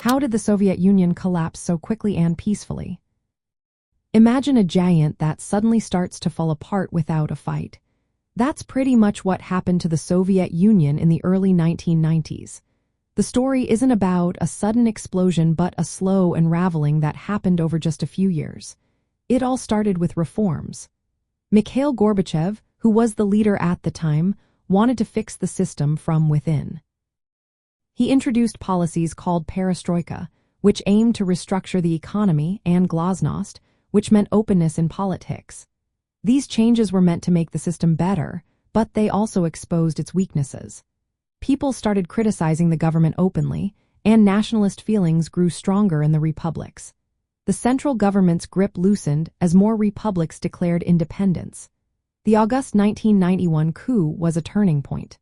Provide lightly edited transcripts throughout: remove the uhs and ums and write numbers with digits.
How did the Soviet Union collapse so quickly and peacefully? Imagine a giant that suddenly starts to fall apart without a fight. That's pretty much what happened to the Soviet Union in the early 1990s. The story isn't about a sudden explosion but a slow unraveling that happened over just a few years. It all started with reforms. Mikhail Gorbachev, who was the leader at the time, wanted to fix the system from within. He introduced policies called Perestroika, which aimed to restructure the economy, and Glasnost, which meant openness in politics. These changes were meant to make the system better, but they also exposed its weaknesses. People started criticizing the government openly, and nationalist feelings grew stronger in the republics. The central government's grip loosened as more republics declared independence. The August 1991 coup was a turning point.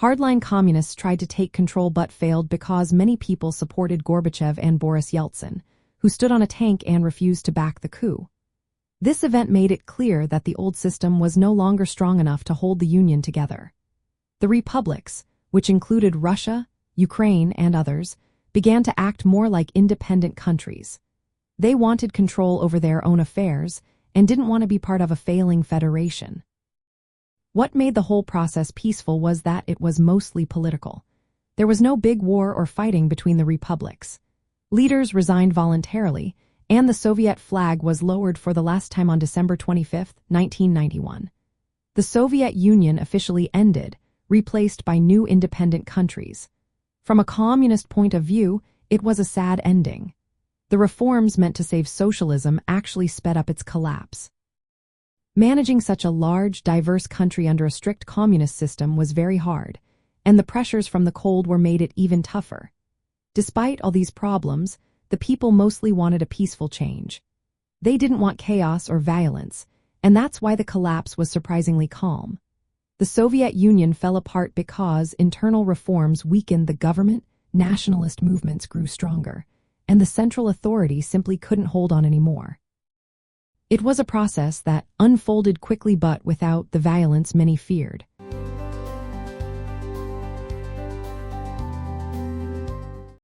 Hardline communists tried to take control but failed because many people supported Gorbachev and Boris Yeltsin, who stood on a tank and refused to back the coup. This event made it clear that the old system was no longer strong enough to hold the Union together. The republics, which included Russia, Ukraine, and others, began to act more like independent countries. They wanted control over their own affairs and didn't want to be part of a failing federation. What made the whole process peaceful was that it was mostly political. There was no big war or fighting between the republics. Leaders resigned voluntarily, and the Soviet flag was lowered for the last time on December 25, 1991. The Soviet Union officially ended, replaced by new independent countries. From a communist point of view, it was a sad ending. The reforms meant to save socialism actually sped up its collapse. Managing such a large, diverse country under a strict communist system was very hard, and the pressures from the cold war made it even tougher. Despite all these problems, the people mostly wanted a peaceful change. They didn't want chaos or violence, and that's why the collapse was surprisingly calm. The Soviet Union fell apart because internal reforms weakened the government, nationalist movements grew stronger, and the central authority simply couldn't hold on anymore. It was a process that unfolded quickly but without the violence many feared.